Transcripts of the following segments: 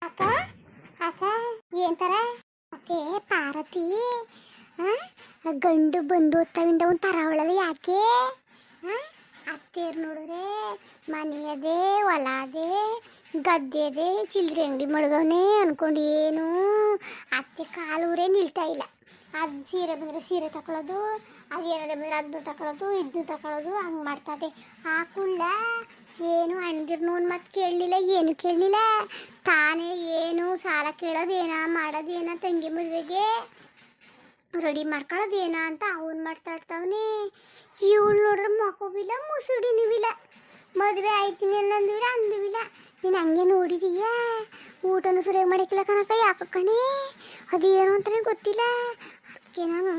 ಅಕ್ಕ ಅಕ್ಕ ಏನಂತಾರ ಅತ್ತೆ ಪಾರ್ವತಿ ಗಂಡು ಬಂದು ಹೊತ್ತವಿಂದ ಒಂದು ತರ ಅವಳಲ್ಲ ಯಾಕೆ ಅತ್ತೇರು ನೋಡಿದ್ರೆ ಮನೆ ಅದೇ ಹೊಲ ಅದೇ ಗದ್ದೆ ಅದೇ ಚಿಲ್ಲರೆ ಅಂಗಡಿ ಮಡ್ಗವನೆ ಅನ್ಕೊಂಡು ಏನು ಅತ್ತೆ ಕಾಲೂರೇ ನಿಲ್ತಾ ಇಲ್ಲ. ಅದು ಸೀರೆ ಬಂದರೆ ಸೀರೆ ತಗೊಳ್ಳೋದು, ಅದು ಏನಾದ್ರೆ ಬಂದರೆ ಅದನ್ನು ತಗೊಳ್ಳೋದು, ಇದನ್ನು ತಗೊಳ್ಳೋದು, ಹಂಗೆ ಮಾಡ್ತದೆ. ಹಾಕುಳ್ಳ ಏನು ಅಣ್ದಿರ್ನು ಒಂದು ಮಾತು ಕೇಳಲಿಲ್ಲ, ಏನು ಕೇಳಲಿಲ್ಲ. ತಾನೇ ಏನು ಸಾಲ ಕೇಳೋದೇನ ಮಾಡೋದೇನ ತಂಗಿ ಮದುವೆಗೆ ರೆಡಿ ಮಾಡ್ಕೊಳ್ಳೋದೇನ ಅಂತ ಅವನು ಮಾತಾಡ್ತಾವನೆ. ಇವಳು ನೋಡ್ರೆ ಮಕೋವಿಲ್ಲ, ಮುಸುಡಿನೂ ಮದುವೆ ಆಯ್ತೀನಿ ಅನ್ನಂದಿಲ್ಲ ಅಂದಿವಿಲ್ಲ. ನೀನು ಹಂಗೆ ನೋಡಿದೀಯಾ? ಊಟನೂ ಸರಿಯಾಗಿ ಮಾಡಿಕ್ಕಿಲ್ಲ ಕನಕ. ಯಾಕೆ ಕಣೆ ಅದೇನು ಅಂತಲೇ ಗೊತ್ತಿಲ್ಲ. ಅದಕ್ಕೆ ನಾನು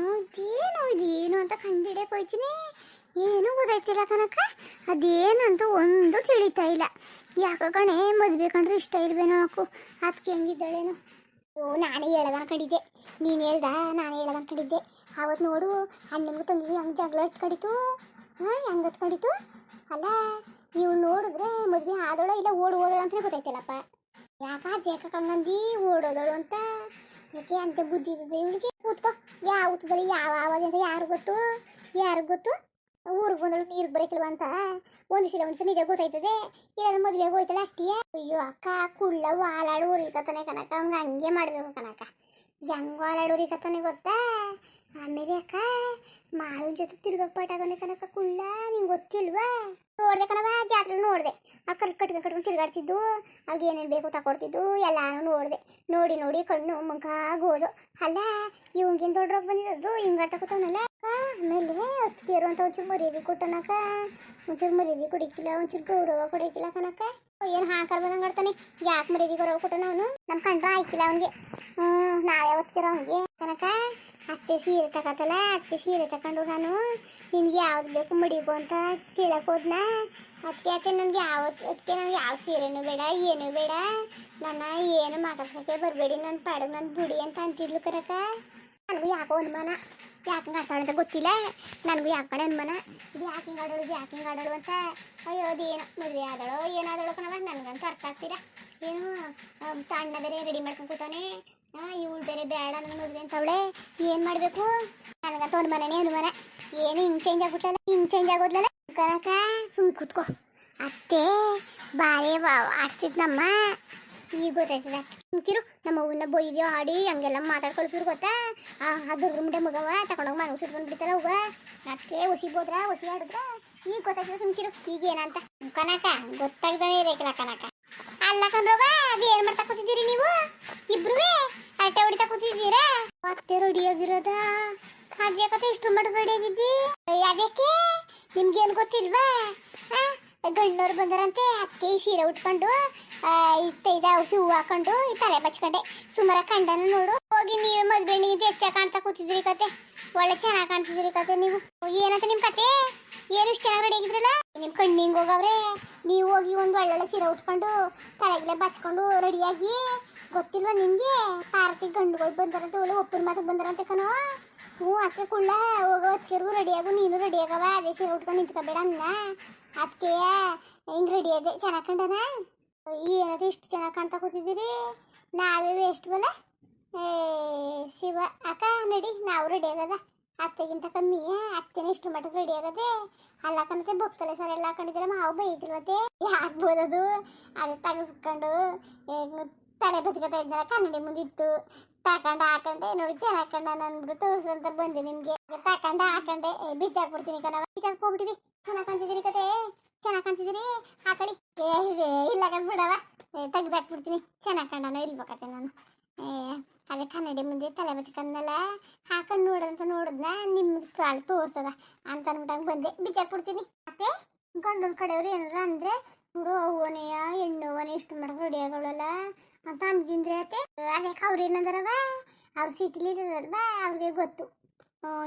ಇದೇನು ಅಂತ ಕಂಡಿಡಿಯಕ್ಕೆ ಹೋಯ್ತೀನಿ. ಏನೂ ಗೊತ್ತಾಯ್ತಿಲ್ಲ ಕನಕ. ಅದೇನು ಅಂತ ಒಂದು ತಿಳಿತಾ ಇಲ್ಲ. ಯಾಕೆ ಕಣೆ ಮದುವೆ ಕಂಡ್ರೆ ಇಷ್ಟ ಇಲ್ವೇನೋ ಹಾಕು. ಅದಕ್ಕೆ ಹೆಂಗಿದ್ದಾಳೇನು? ನಾನೇ ಹೇಳ್ದಂಗೆ ಕಡಿದ್ದೆ. ನೀನು ಹೇಳ್ದ ನಾನೇ ಹೇಳ್ದಂಗೆ ಕಡಿದ್ದೆ. ಆವತ್ತು ನೋಡು ಅಣ್ಣನಿಗೂ ತಂಗಿಗೂ ಹೆಂಗೆ ಜಗಳ ಕಡಿತು. ಹೆಂಗತ್ ಕಡಿತು ಅಲ್ಲ. ಇವಳು ನೋಡಿದ್ರೆ ಮದುವೆ ಆದೋಳ ಇಲ್ಲ ಓಡೋದಳು ಅಂತಲೇ ಗೊತ್ತಾಯ್ತಿಲ್ಲಪ್ಪ. ಯಾಕ ಕಣ್ಣಂದಿ ಓಡೋದಳು ಅಂತ. ಯಾಕೆ ಅಂತ ಬುದ್ಧಿ ಇರ್ತದೆ ಇವಳಿಗೆ. ಕೂತ್ಕೋ, ಯಾವ ಊಟದಲ್ಲಿ ಯಾವ ಆವಾಜ್ ಅಂತ ಯಾರು ಗೊತ್ತು. ಊರಿಗೆ ಬಂದಳು ನೀರು ಬರೋಕಿಲ್ವ ಅಂತ ಒಂದಿಸಿಲ್ಲ ಒಂದ್ಸ ನಿಜ ಗೊತ್ತಾಯ್ತದೆ. ಇಲ್ಲಾಂದ್ರೆ ಮದುವೆಗೆ ಹೋಯ್ತಾಳೆ ಅಷ್ಟೇ. ಅಯ್ಯೋ ಅಕ್ಕ ಕುಳ್ಳ ವಾಲಾಡು ಊರಿಕತ್ತಾನೆ ಕನಕ. ಅವ್ನಿಗೆ ಹಂಗೆ ಮಾಡಬೇಕು ಕನಕ. ಹೆಂಗೆ ವಾಲಾಡು ಊರಿಕತ್ತಾನೆ ಗೊತ್ತಾ? ಆಮೇಲೆ ಅಕ್ಕ ಮಾವಿನ ಜೊತೆ ತಿರ್ಗಕ್ಕೆ ಪಟಾಗನೆ ಕನಕ ಕುಳ್ಳ. ನಿಂಗೆ ಗೊತ್ತಿಲ್ವಾ? ನೋಡಿದೆ ಕಣವ, ಜಾತ್ರೆ ನೋಡಿದೆ. ಆ ಕಟ್ಕೊಂಡು ತಿರ್ಗಾಡ್ತಿದ್ದು, ಅವ್ಳಿಗೆ ಏನೇನು ಬೇಕು ತಗೊಡ್ತಿದ್ದು ಎಲ್ಲಾನು ನೋಡಿದೆ. ನೋಡಿ ಕಣ್ಣು ಮಂಕಾಗೋದು. ಅಲ್ಲ ಇವಂಗೇನು ದೊಡ್ಡರೋಗ ಬಂದಿದ್ದು ಹಿಂಗೆ ತಗೋತಾವನಲ್ಲ. ಆಮೇಲೆ ಅತ್ತಿಗೆರು ಅಂತ ಒಂಚೂರು ಮರ್ಯಾದೆ ಕೊಟ್ಟನಕ. ಒಂಚೂರು ಮರ್ಯಾದೆ ಕೊಡಿಕಿಲ್ಲ, ಒಂಚೂರು ಗೌರವ ಕೊಡೋಕಿಲ್ಲ ಕನಕ. ಏನು ಹಾಕಾರ ಬಂದಂಗೆ ಆಡ್ತಾನೆ. ಯಾಕೆ ಮರ್ಯಾದೆ ಗೌರವ ಕೊಟ್ಟನ ಅವನು? ನಮ್ಮ ಕಂಡ್ರೆ ಆಯ್ಕಿಲ್ಲ ಅವನಿಗೆ. ನಾವೇ ಒತ್ಕಿರೋ ಅವನಿಗೆ ಕನಕ. ಅತ್ತೆ ಸೀರೆ ತಗೋತಲ್ಲ, ಅತ್ತೆ ಸೀರೆ ತಗೊಂಡು ನಾನು ನಿನಗೆ ಯಾವ್ದು ಬೇಕು ಮಡಿಗು ಅಂತ ಕೇಳಕ್ಕೆ ಹೋದ್ನ. ಅದಕ್ಕೆ ನನಗೆ ಯಾವ ಸೀರೆನೂ ಬೇಡ, ಏನೂ ಬೇಡ, ನನ್ನ ಏನು ಮಾತಾಡ್ಸೋಕ್ಕೆ ಬರಬೇಡಿ, ನನ್ನ ಪಾಡಿಗೆ ನನ್ನ ಬುಡಿ ಅಂತ ಅಂತಿದ್ಲು ಕರಕ. ನನಗೂ ಯಾಕೋ ಅನುಮಾನ. ಯಾಕೆ ಹಿಂಗೆ ಆಡ್ತಾಳೆ ಅಂತ ಗೊತ್ತಿಲ್ಲ. ನನಗೂ ಯಾಕೆ ಅನುಮಾನ. ಇದು ಯಾಕೆ ಹಿಂಗೆ ಆಡೋಳು ಅಂತ. ಅಯ್ಯೋ ಅದೇನು ಮದುವೆ ಆದಳೋ ಏನಾದಳೋ ಕಣವ, ನನಗಂತೂ ಅರ್ಥ ಆಗ್ತೀರ. ಏನು ಅಣ್ಣ ಬೇರೆ ರೆಡಿ ಮಾಡ್ಕೊಂಡು ಕೂತಾನೆ. ಇವಳು ಬೇರೆ ಬೇಡ ನನ್ನ ಮದುವೆ ಅಂತವಳೆ. ಏನು ಮಾಡಬೇಕು? ನನಗಂತೂ ಅನುಮಾನ. ಏನು ಹಿಂಗೆ ಚೇಂಜ್ ಆಗೋದ್ಲಲ್ಲ ಕನಕ. ಸುಮ್ಮ ಕೂತ್ಕೋ. ಅತ್ತೆ ಬಾರೇ ಆಡ್ತಿದ್ನಮ್ಮ. ಈಗ ಗೊತ್ತಾಯ್ತದ. ಸುಮ್ಕಿರು. ನಮ್ಮ ಅವ್ವನ್ನ ಬೊಯ್ದು ಆಡಿ ಹಂಗೆಲ್ಲ ಮಾತಾಡ್ಕೊಳ್ಸೂರು ಗೊತ್ತಾ? ಅದ್ರ ಮುಂಡೆ ಮಗವ ತಗೊಂಡೋಗಿ ಮನೆ ಸುಟ್ಕೊಂಡು ಬಿಡ್ತಾರ ಅವ್ವ. ಅದಕ್ಕೆ ಒಸಿ ಆಡಿದ್ರ ಈಗ ಗೊತ್ತಾಯ್ತದ. ಸುಮ್ಕಿರು. ಈಗ ಏನಂತ ಕನಕ ಗೊತ್ತಾಗ್ದಾನೆ ಇರೇಕಲ್ಲ ಕನಕ. ಅಲ್ಲ ಕಣ್ರವ, ಅದು ಏನು ಮಾಡ್ತಾ ಕೂತಿದ್ದೀರಿ ನೀವು ಇಬ್ರು? ಅರಟೆ ಹೊಡಿತಾ ಕೂತಿದ್ದೀರಾ? ಮತ್ತೆ ರೆಡಿಯಾಗಿರೋದ? ಅದ್ಯಾಕತ್ತೆ ಇಷ್ಟು ಮಾಡಿ ರೆಡಿಯಾಗಿದ್ದಿ? ಅದಕ್ಕೆ ನಿಮ್ಗೇನು ಗೊತ್ತಿಲ್ವಾ? ಗಂಡನವ್ರು ಬಂದರಂತೆ. ಅದಕ್ಕೆ ಈ ಸೀರೆ ಉಟ್ಕೊಂಡು ಔಷಧಿ ಹೂವು ಹಾಕೊಂಡು ಈ ತಲೆ ಬಚ್ಕೊಂಡೆ. ಸುಮಾರ ಕಂಡನ ನೋಡು. ಹೋಗಿ ನೀವೇ ಮದುವೆ ಹೆಣ್ಣಿಗೆ ಹೆಚ್ಚಾಗಿ ಕಾಣ್ತಾ ಕೂತಿದ್ರಿ ಕತೆ. ಒಳ್ಳೆ ಚೆನ್ನಾಗಿ ಕಾಣ್ತಿದ್ರಿ ಕತೆ. ನೀವು ಏನಂತ ನಿಮ್ಮ ಕತೆ? ಏನು ಇಷ್ಟು ಚೆನ್ನಾಗಿ ರೆಡಿ ಆಗಿದ್ರಲ್ಲ? ನಿಮ್ಮ ಕಣ್ಣಿಂಗ್ ಹೋಗವ್ರೆ. ನೀವು ಹೋಗಿ ಒಂದು ಒಳ್ಳೊಳ್ಳೆ ಸೀರೆ ಉಟ್ಕೊಂಡು ತಲೆಗೆಲ್ಲ ಬಚ್ಕೊಂಡು ರೆಡಿಯಾಗಿ. ಗೊತ್ತಿಲ್ವಾ ನಿಮಗೆ? ಪಾರ್ತಿ ಗಂಡುಗಳು ಬಂದಾರಂತೆ, ಒಳ್ಳೆ ಒಪ್ಪನ ಮಾತಿಗೆ ಬಂದಾರಂತೆ ಕಣೋ. ಅದಕ್ಕೆ ಕುಳ್ಳ ಹೋಗೋ ಹೊತ್ತಿಗೆರ್ಗು ರೆಡಿಯಾಗು. ನೀನು ರೆಡಿಯಾಗವ. ಅದೇ ಸೀರೆ ಉಟ್ಕೊಂಡು ನಿಂತ್ಕೋಬೇಡ ಅನ್ನ. ಅದಕ್ಕೆ ಹಿಂಗೆ ರೆಡಿ ಅದೇ ಚೆನ್ನಾಗಿ ಕಂಡನ. ಏನದು ಇಷ್ಟು ಚೆನ್ನಾಗಿ ಕಾಣ್ತಾ ಕೂತಿದ್ದೀರಿ? ನಾವೇ ವೇಸ್ಟ್ ಬಲ್ಲ. ಶಿವ ಅಕ್ಕ ನಡಿ, ನಾವು ರೆಡಿ ಆಗದ. ಅತ್ತೆಗಿಂತ ಕಮ್ಮಿ ಅತ್ತೆನೇ ಇಷ್ಟು ಮಟ್ಟಕ್ಕೆ ರೆಡಿ ಆಗದೆ. ಅಲ್ಲಕ್ಕಂತೆ ಬೊಕ್ಕಲೆ ಸರ್ ಎಲ್ಲ ಹಾಕೊಂಡಿದ್ದೀರ. ಮಾವು ಬೈತಿಲ್ವತ್ತೆ ಆಗ್ಬೋದದು. ಅದು ತೆಗೆಸ್ಕೊಂಡು ತಲೆ ಬಚ್ಕೊತಾ ಇದ್ನಲ್ಲ, ಕನ್ನಡಿ ಮುಂದಿತ್ತು. ಹಾಕೊಂಡೆ ನೋಡಿ ಚೆನ್ನಾಗಿ ಕಂಡ ಅಂದ್ಬಿಟ್ಟು ತೋರಿಸಂತ ಬಂದೆ ನಿಮಗೆ. ಹಾಕೊಂಡೆ ಬಿಚ್ಚಾಕ್ಬಿಡ್ತೀನಿ ಕಣವ. ಬಿಚ್ಚಾಕ್ ಹೋಗ್ಬಿಟ್ಟಿವಿ. ಚೆನ್ನಾಗಿ ಕಾಣ್ತಿದ್ದೀರಿ ಕತೆ. ಚೆನ್ನಾಗಿ ಕಾಣ್ತಿದ್ದೀರಿ. ಹಾಕಳಿ. ಇಲ್ಲ ಬಿಡವ, ತೆಗ್ದಾಕ್ಬಿಡ್ತೀನಿ. ಚೆನ್ನಾಗಿ ಕಂಡನ ಇಲ್ಬೇಕತ್ತೆ ನಾನು. ಅದೇ ಕನ್ನಡಿ ಮುಂದೆ ತಲೆ ಬಚ್ಕೊಂಡಲ್ಲ, ಹಾಕೊಂಡು ನೋಡಿದ್ನ ನಿಮ್ಗೆ ಕಾಲು ತೋರಿಸ್ತದ ಅಂತ ಅಂದ್ಬಿಟ್ಟಾಗ ಬಂದೆ. ಬಿಚ್ಚಾಕ್ಬಿಡ್ತೀನಿ. ಮತ್ತೆ ಗಂಡನ ಕಡೆಯವ್ರು ಏನಾರ ಅಂದರೆ ನೋಡು ಅವ್ವನೆಯ ಹೆಣ್ಣುವನೇ ಇಷ್ಟು ಮಾಡೋಕೆ ರೆಡಿ ಆಗೋಳಲ್ಲ ಅಂತ ಅಂದ್ಗಿಂದ್ರೆ ಅತ್ತೆ. ಅದಕ್ಕೆ ಅವ್ರು ಏನಂದಾರವ, ಅವ್ರು ಸಿಟಿಲಿ ಇರೋದಲ್ವಾ, ಅವ್ರಿಗೆ ಗೊತ್ತು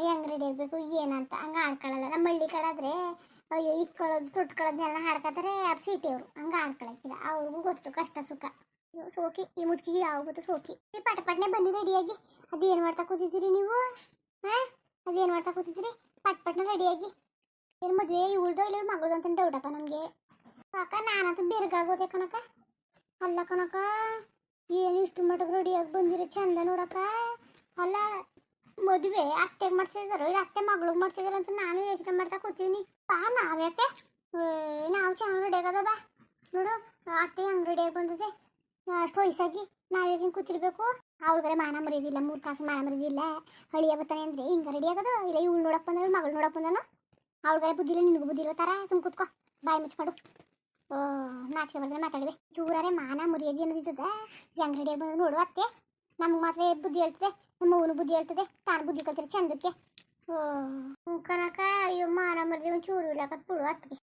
ಹೆಂಗೆ ರೆಡಿ ಆಗಬೇಕು ಏನಂತ. ಹಂಗೆ ಆಡ್ಕೊಳ್ಳಲ್ಲ. ನಮ್ಮ ಹಳ್ಳಿ ಕಡೆ ಆದರೆ ಅಯ್ಯೋ ಇಕ್ಕೊಳ್ಳೋದು ತೊಟ್ಕೊಳ್ಳೋದನ್ನೆಲ್ಲ ಹಾಡ್ಕೊತಾರೆ. ಅವ್ರು ಸಿಟಿಯವರು ಹಂಗೆ ಆಡ್ಕೊಳಕ್ಕಿಲ್ಲ. ಅವ್ರಿಗೂ ಗೊತ್ತು ಕಷ್ಟ ಸುಖ. ಸೋಕಿ ಈ ಮುದುಕಿಗೆ ಯಾವ ಗೊತ್ತು ಸೋಕಿ. ಈ ಪಟನೆ ಬನ್ನಿ ರೆಡಿಯಾಗಿ. ಅದೇನು ಮಾಡ್ತಾ ಕೂತಿದ್ದೀರಿ ನೀವು? ಅದೇನು ಮಾಡ್ತಾ ಕೂತಿದ್ದೀರಿ? ಪಟ್ನೆ ರೆಡಿಯಾಗಿ. ಏನು ಮದುವೆ ಇವಳ್ದೋ ಇಲ್ಲ ಮಗಳದು ಅಂತ ಡೌಟಪ್ಪ ನಮಗೆ. ಅಕ್ಕ ನಾನಂತೂ ಬೆರ್ಗಾಗೋದೆ ಕಣಕ. ಅಲ್ಲ ಕಣಕ, ಏನು ಇಷ್ಟು ಮಟಕ್ಕೆ ರೆಡಿಯಾಗಿ ಬಂದಿರೋ ಚಂದ ನೋಡಕ್ಕ. ಅಲ್ಲ ಮದುವೆ ಅತ್ತೆಗೆ ಮಾಡ್ತಿದ್ದಾರೋ ಇಲ್ಲ ಅತ್ತೆ ಮಗಳಿಗೆ ಮಾಡ್ತಿದಾರ ಅಂತ ನಾನು ಯೋಚನೆ ಮಾಡ್ತಾ ಕೂತೀವಿ. ಬಾ ನಾವ್ಯಾಕೆ ನಾವು ಚೆನ್ನಾಗಿ ರೆಡಿ ಆಗದ. ಬಾ ನೋಡು ಅತ್ತೆ ಹಂಗೆ ರೆಡಿಯಾಗಿ ಬಂದಿದೆ. ಅಷ್ಟು ವಯಸ್ಸಾಗಿ ನಾವೇನು ಕೂತಿರ್ಬೇಕು. ಅವಳಿಗಾರೆ ಮಾನ ಮರಿಯೋದಿಲ್ಲ, 3 ತಾಸು ಮಾನ ಮರಿಯೋದಿಲ್ಲ. ಹಳಿಯ ಬರ್ತಾನೆ ಅಂದರೆ ಹಿಂಗೆ ರೆಡಿ ಆಗೋದು. ಇಲ್ಲ ಇವಳು ನೋಡಕ್ಕೆ ಬಂದಳು, ಮಗಳು ನೋಡಕ್ಕೆ ಬಂದನು. ಅವಳಿಗಾರೆ ಬುದ್ಧಿ ಇಲ್ಲ, ನಿನಗೂ ಬುದ್ಧಿ ಇರೋ ಥರ ಸುಮ್ ಕೂತ್ಕೋ, ಬಾಯಿ ಮುಚ್ಕೊಂಡು. ಓ ನಾಚಿಕೆ ಬರ್ತಾರೆ ಮಾತಾಡಿವೆ. ಚೂರಾರೆ ಮಾನ ಮರ್ಯಾದೆ ಅನ್ನೋದಿದ್ದದ. ಹೆಂಗೆ ರೆಡಿಯಾಗಿ ಬಂದು ನೋಡು ಅತ್ತೆ. ನಮ್ಗೆ ಮಾತ್ರ ಬುದ್ಧಿ ಹೇಳ್ತದೆ, ನಮ್ಮ ಅವನು ಬುದ್ಧಿ ಹೇಳ್ತದೆ, ತಾನು ಬುದ್ಧಿ ಕಲ್ತಿರಿ ಚಂದಕ್ಕೆ. ಓ ಕನಕ ಅಯ್ಯೋ ಮಾನ ಮರ್ಯಾದೆ ಒಂದು ಚೂರು ಇಲ್ಲಕತ್ ಬಿಡು ಅತ್ತಿಗೆ.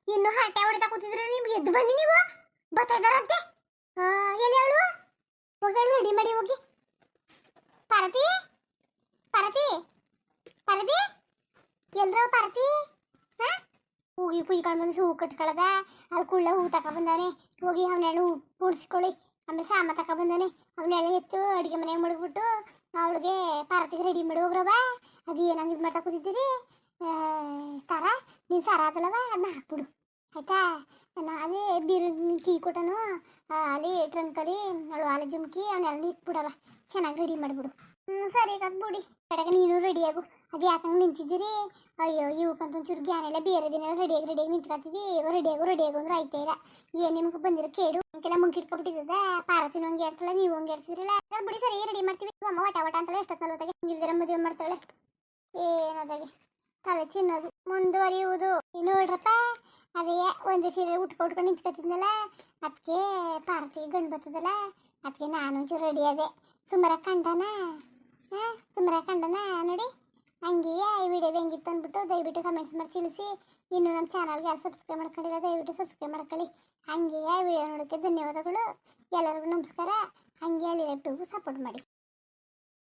ಇನ್ನು ಹರಟೆ ಹೊಡಿತಾ ಕೂತಿದ್ರೆ ನಿಮ್ಗೆ ಎದ್ದು ಬನ್ನಿ ನೀವು. ಬರ್ತಾ ಇದ್ದಾರಂತೆ. ಎಲ್ಲಿ ಅವಳು ಹೋಗಿ ರೆಡಿ ಮಾಡಿ ಹೋಗಿ. ಪಾರ್ವತಿ ಪಾರ್ವತಿ ಪಾರ್ವತಿ ಎಲ್ರ ಪಾರ್ವತಿ. ಹೂಗಿ ಕುಯ್ಕೊಂಡು ಬಂದು ಹೂ ಕಟ್ಕೊಳ್ಳದ. ಅಲ್ಲಿ ಕುಳ್ಳ ಹೂ ತಗೊಬಂದಾನೆ. ಹೋಗಿ ಅವನೆರಡು ಹೂ ಕೂಡಿಸ್ಕೊಳ್ಳಿ. ಆಮೇಲೆ ಸಾಮ ತಗೊಬಂದಾನೆ. ಅವನೆರಡು ಎತ್ತು ಅಡುಗೆ ಮನೆಗೆ ಮಡಗ್ಬಿಟ್ಟು ಅವಳಿಗೆ ಪಾರ್ವತಿಗೆ ರೆಡಿ ಮಾಡಿ ಹೋಗ್ರವ. ಅದು ಏನಂಗೆ ಇದು ಮಾಡ್ತಾ ಕೂತಿದ್ದೀರಿ. ತಾರ ನೀನು ಸಾರ ಆದಲ್ಲವ ಅದನ್ನ ಹಾಕ್ಬಿಡು ಆಯ್ತಾ. ಅದೇ ಬೀರು ಟೀ ಕೊಟ್ಟನು ಅಲ್ಲಿ ಟ್ರಂಕಲ್ಲಿ ಅವಳು ಹಾಲು ಜುಮ್ಕಿ ಅವನ್ನೆಲ್ಲ ಇಟ್ಬಿಡವ. ಚೆನ್ನಾಗಿ ರೆಡಿ ಮಾಡಿಬಿಡು. ಸರಿ ಕಟ್ಬಿಡಿ. ಕಡೆಗೆ ನೀನು ರೆಡಿಯಾಗು. ಅದು ಯಾಕಂಗೆ ನಿಂತಿದ್ದೀರಿ. ಅಯ್ಯೋ ಇವಕ್ಕಂತ ಒಂಚೂರು ಜ್ಞಾನೆಲ್ಲ ಬೇರೆ ದಿನ ರೆಡಿಯಾಗಿ ನಿಂತ್ಕೊತಿದ್ದಿ. ಈಗ ರೆಡಿಯಾಗು ಅಂದ್ರೆ ಆಯ್ತಾ ಇಲ್ಲ. ಏನು ನಿಮ್ಗೆ ಬಂದಿರೋ ಕೇಡು ನಮಗೆಲ್ಲ ಮುಂಕಿಟ್ಕೊಬಿಟ್ಟಿದ್ದದ. ಪಾರ್ವತಿನೂ ಹಂಗೆ ಹೇಳ್ತಾಳೆ, ನೀವು ಹಂಗೆ ಹೇಳ್ತಿದ್ರಲ್ಲ. ಬಿಡಿ ಸರಿ ರೆಡಿ ಮಾಡ್ತೀವಿ. ಅಮ್ಮ ವಟ ಅಂತಾಳೆ. ಎಷ್ಟೊತ್ತು ನಲ್ವತ್ತಾಗೆ ಹಿಂಗಿಲ್ದಿರ ಮದುವೆ ಮಾಡ್ತಾಳೆ. ಏನದಾಗೆ ತಲೆ ತಿನ್ನೋದು ಮುಂದುವರಿಯುವುದು. ನೋಡ್ರಪ್ಪ ಅದೇ ಒಂದೇ ಸೀರೆ ಉಟ್ಕೊಂಡು ನಿಂತ್ಕೊತಿದ್ನಲ್ಲ, ಅದಕ್ಕೆ ಪಾರ್ವತಿಗೆ ಗಂಡು ಬರ್ತದಲ್ಲ, ಅದಕ್ಕೆ ನಾನು ಒಂಚೂರು ರೆಡಿ ಅದೇ. ಸುಮಾರ ಕಂಡನ ನೋಡಿ. ಹಂಗೆಯೇ ಈ ವಿಡಿಯೋ ಹೆಂಗಿತ್ತು ಅಂದ್ಬಿಟ್ಟು ದಯವಿಟ್ಟು ಕಮೆಂಟ್ಸ್ ಮಾಡಿ ತಿಳಿಸಿ. ಇನ್ನು ನಮ್ಮ ಚಾನಲ್ಗೆ ಯಾರು ಸಬ್ಸ್ಕ್ರೈಬ್ ಮಾಡ್ಕೊಂಡಿಲ್ಲ ದಯವಿಟ್ಟು ಸಬ್ಸ್ಕ್ರೈಬ್ ಮಾಡ್ಕೊಳ್ಳಿ. ಹಾಗೆಯೇ ವಿಡಿಯೋ ನೋಡೋಕ್ಕೆ ಧನ್ಯವಾದಗಳು. ಎಲ್ಲರಿಗೂ ನಮಸ್ಕಾರ. ಹಾಗೆ ಅಲ್ಲಿ ಸಪೋರ್ಟ್ ಮಾಡಿ.